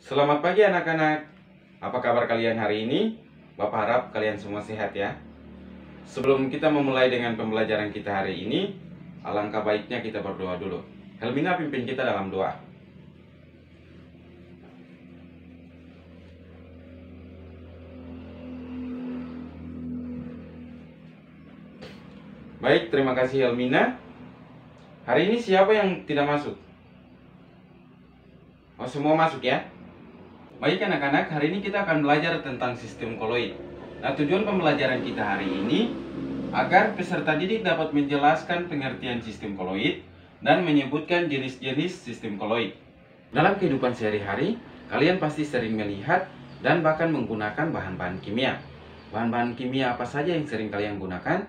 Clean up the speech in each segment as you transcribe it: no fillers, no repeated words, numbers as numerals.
Selamat pagi anak-anak. Apa kabar kalian hari ini? Bapak harap kalian semua sehat ya. Sebelum kita memulai dengan pembelajaran kita hari ini, alangkah baiknya kita berdoa dulu. Helmina pimpin kita dalam doa. Baik, terima kasih Helmina. Hari ini siapa yang tidak masuk? Oh, semua masuk ya? Baik anak-anak, hari ini kita akan belajar tentang sistem koloid. Nah, tujuan pembelajaran kita hari ini agar peserta didik dapat menjelaskan pengertian sistem koloid dan menyebutkan jenis-jenis sistem koloid. Dalam kehidupan sehari-hari, kalian pasti sering melihat dan bahkan menggunakan bahan-bahan kimia. Bahan-bahan kimia apa saja yang sering kalian gunakan?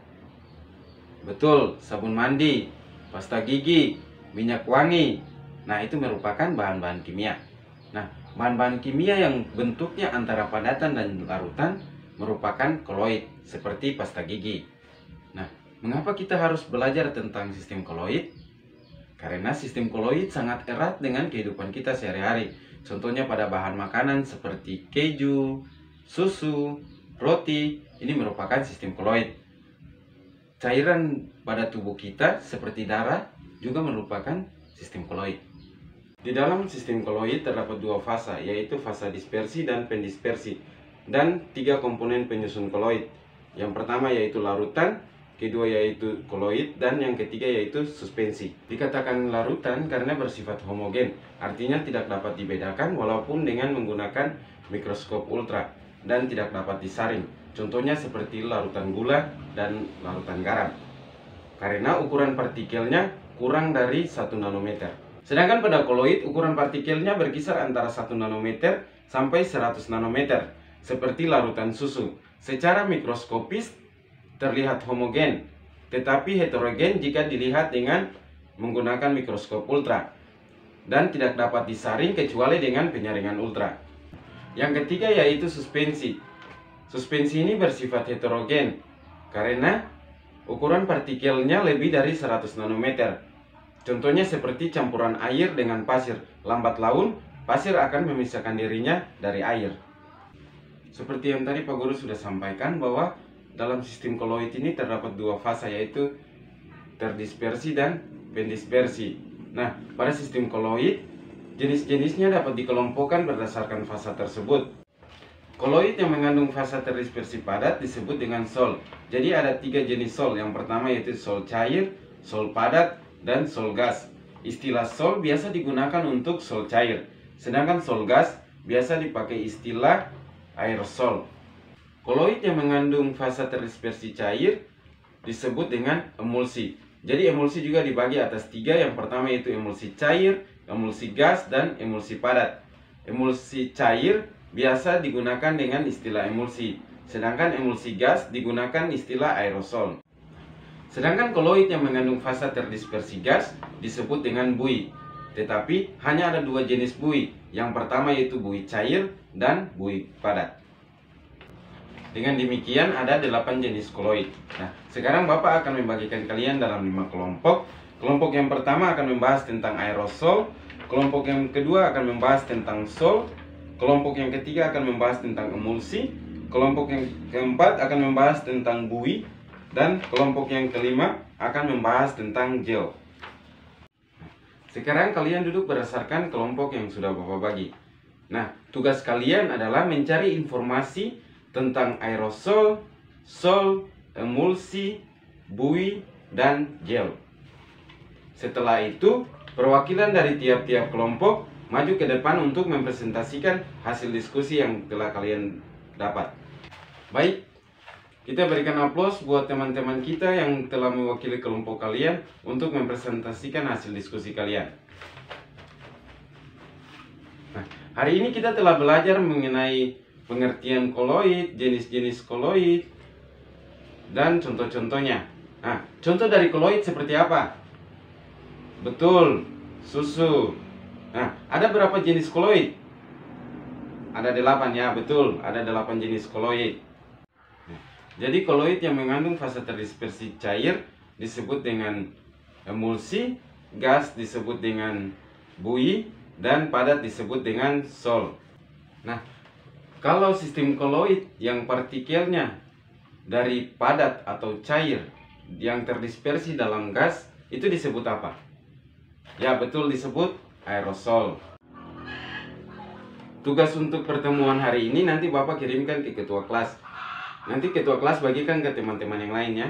Betul, sabun mandi, pasta gigi, minyak wangi. Nah, itu merupakan bahan-bahan kimia. Nah, bahan-bahan kimia yang bentuknya antara padatan dan larutan merupakan koloid, seperti pasta gigi. Nah, mengapa kita harus belajar tentang sistem koloid? Karena sistem koloid sangat erat dengan kehidupan kita sehari-hari. Contohnya pada bahan makanan seperti keju, susu, roti, ini merupakan sistem koloid. Cairan pada tubuh kita seperti darah juga merupakan sistem koloid. Di dalam sistem koloid terdapat dua fasa, yaitu fasa dispersi dan pendispersi, dan tiga komponen penyusun koloid. Yang pertama yaitu larutan, kedua yaitu koloid, dan yang ketiga yaitu suspensi. Dikatakan larutan karena bersifat homogen, artinya tidak dapat dibedakan walaupun dengan menggunakan mikroskop ultra, dan tidak dapat disaring. Contohnya seperti larutan gula dan larutan garam, karena ukuran partikelnya kurang dari 1 nanometer. Sedangkan pada koloid ukuran partikelnya berkisar antara 1 nanometer sampai 100 nanometer, seperti larutan susu. Secara mikroskopis terlihat homogen, tetapi heterogen jika dilihat dengan menggunakan mikroskop ultra, dan tidak dapat disaring kecuali dengan penyaringan ultra. Yang ketiga yaitu suspensi. Suspensi ini bersifat heterogen karena ukuran partikelnya lebih dari 100 nanometer. Contohnya seperti campuran air dengan pasir. Lambat laun, pasir akan memisahkan dirinya dari air. Seperti yang tadi Pak Guru sudah sampaikan bahwa dalam sistem koloid ini terdapat dua fasa, yaitu terdispersi dan pendispersi. Nah, pada sistem koloid, jenis-jenisnya dapat dikelompokkan berdasarkan fasa tersebut. Koloid yang mengandung fasa terdispersi padat disebut dengan sol. Jadi ada tiga jenis sol. Yang pertama yaitu sol cair, sol padat, dan sol gas. Istilah sol biasa digunakan untuk sol cair, sedangkan sol gas biasa dipakai istilah aerosol. Koloid yang mengandung fasa terdispersi cair disebut dengan emulsi. Jadi emulsi juga dibagi atas tiga. Yang pertama yaitu emulsi cair, emulsi gas, dan emulsi padat. Emulsi cair biasa digunakan dengan istilah emulsi, sedangkan emulsi gas digunakan istilah aerosol. Sedangkan koloid yang mengandung fasa terdispersi gas disebut dengan buih. Tetapi hanya ada dua jenis buih. Yang pertama yaitu buih cair dan buih padat. Dengan demikian ada 8 jenis koloid. Nah, sekarang Bapak akan membagikan kalian dalam 5 kelompok. Kelompok yang pertama akan membahas tentang aerosol. Kelompok yang kedua akan membahas tentang sol. Kelompok yang ketiga akan membahas tentang emulsi. Kelompok yang keempat akan membahas tentang buih. Dan kelompok yang kelima akan membahas tentang gel. Sekarang kalian duduk berdasarkan kelompok yang sudah Bapak bagi. Nah, tugas kalian adalah mencari informasi tentang aerosol, sol, emulsi, buih, dan gel. Setelah itu, perwakilan dari tiap-tiap kelompok maju ke depan untuk mempresentasikan hasil diskusi yang telah kalian dapat. Baik, kita berikan aplaus buat teman-teman kita yang telah mewakili kelompok kalian untuk mempresentasikan hasil diskusi kalian. Nah, hari ini kita telah belajar mengenai pengertian koloid, jenis-jenis koloid, dan contoh-contohnya. Nah, contoh dari koloid seperti apa? Betul, susu. Nah, ada berapa jenis koloid? Ada 8 ya, betul. Ada 8 jenis koloid. Jadi koloid yang mengandung fasa terdispersi cair disebut dengan emulsi, gas disebut dengan buih, dan padat disebut dengan sol. Nah, kalau sistem koloid yang partikelnya dari padat atau cair yang terdispersi dalam gas, itu disebut apa? Ya, betul, disebut aerosol. Tugas untuk pertemuan hari ini nanti Bapak kirimkan ke ketua kelas. Nanti ketua kelas bagikan ke teman-teman yang lainnya.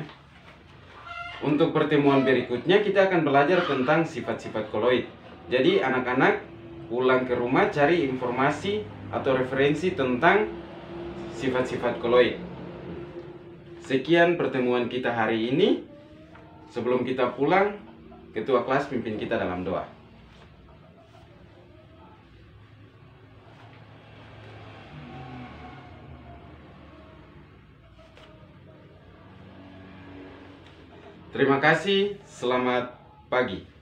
Untuk pertemuan berikutnya kita akan belajar tentang sifat-sifat koloid. Jadi anak-anak pulang ke rumah cari informasi atau referensi tentang sifat-sifat koloid. Sekian pertemuan kita hari ini. Sebelum kita pulang, ketua kelas pimpin kita dalam doa. Terima kasih, selamat pagi.